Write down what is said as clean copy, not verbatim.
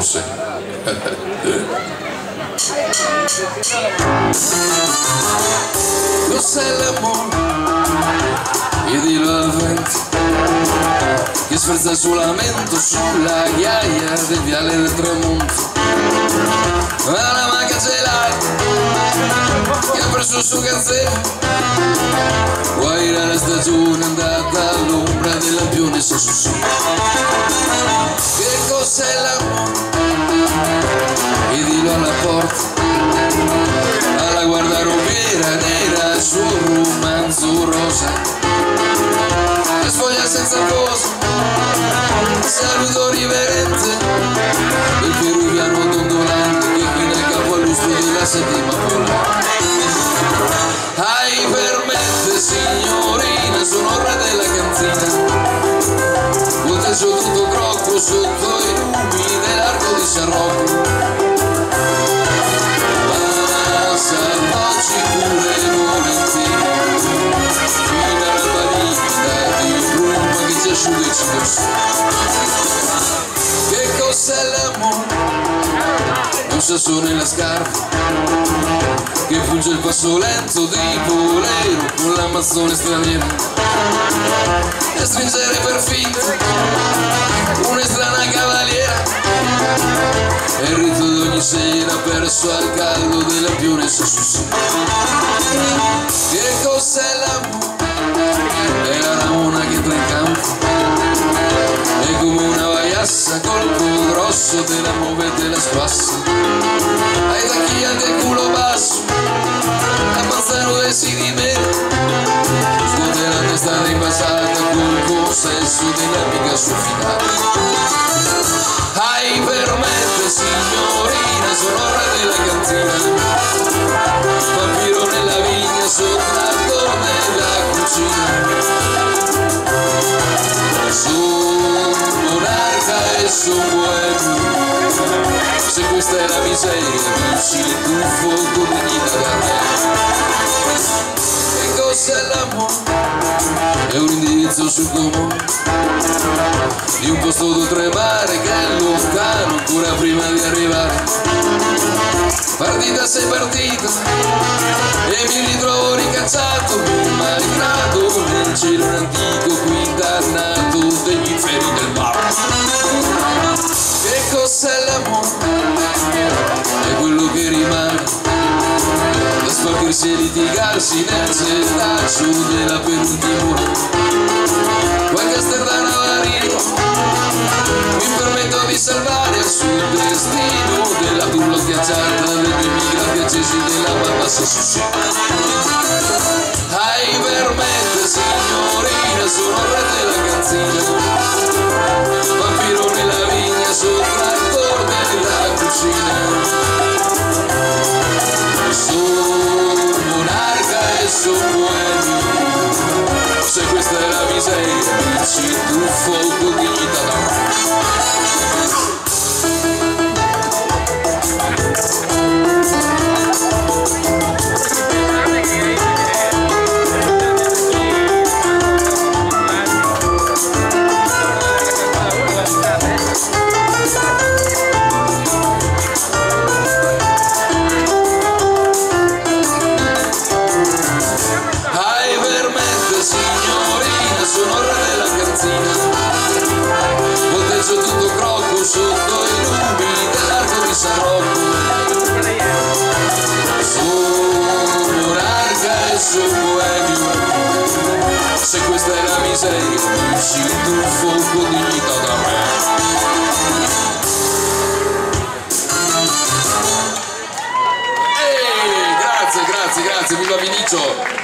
forse. Cos'è l'amore? Io dillo al vento che sferza il suo lamento sulla ghiaia del viale del tramonto. Alla manca gelata che ha preso il suo gazzetto. Guaira la stagione è andata all'ombra del lampione su su. Che cos'è l'amore? E dillo alla porta, alla guarda roviera nera, il suo romanzo rosa, che sfoglia senza posa, saluto riverente del peruviano dondolante che china il capo al lustro della settima polare. Ai permette signorina, sono re della cantina, volteggio tutto crocco sotto i lumi dell'arco di San Rocco. Oggi pure volentieri fino alla valida di Roma che ti asciuga i ciposti. Che cos'è l'amore? È un sasso nella scarpa che funge il passo lento di bolero con l'amazzone straniera e stringere per finta una strana cavaliera. È il rito di ogni sera perso al caldo del lampione su su. Che cos'è l'amore? È la ramona che entra in campo, è come una vaiassa, colpo grosso te la muove e te la spassa. Hai tacchia del culo basso, ammazzano e si dimette, scuote la testa ripassata col consenso dell'amica sua finale. Ai permette signorina, sono re della cantina, vampiro nella vigna, sottratto nella cucina. Sono monarca e sono boemo, se questa è la miseria, vinci il tuffo con dignità da me. Che cos'è l'amore? È un indirizzo sul comune di un posto d'oltremare che è lontano ancora prima di arrivare. Partita sei partita e mi ritrovo ricacciato malgrado nel cielo antico qui indannato degli inferi del bar. Che cos'è l'amore? È quello che rimane da sfalcarsi e litigarsi nel setaccio della penultima. Qualche sterdana varino mi permetto di salvare sul destino della burla schiacciata degli immigrati accesi della barba su. Ai permette signorina, sono re della canzina, vampiro nella vigna, sottrattor della cucina. Sono monarca e sono boemio, se questa è la miseria, dici tu fuoco dignità da me. Volteggio tutto crocco sotto i lumi dell'arco di San Rocco. Sono monarca e sono boemio, se questa è la miseria, dici il tuffo con dignità da me. Grazie, viva Vinicio!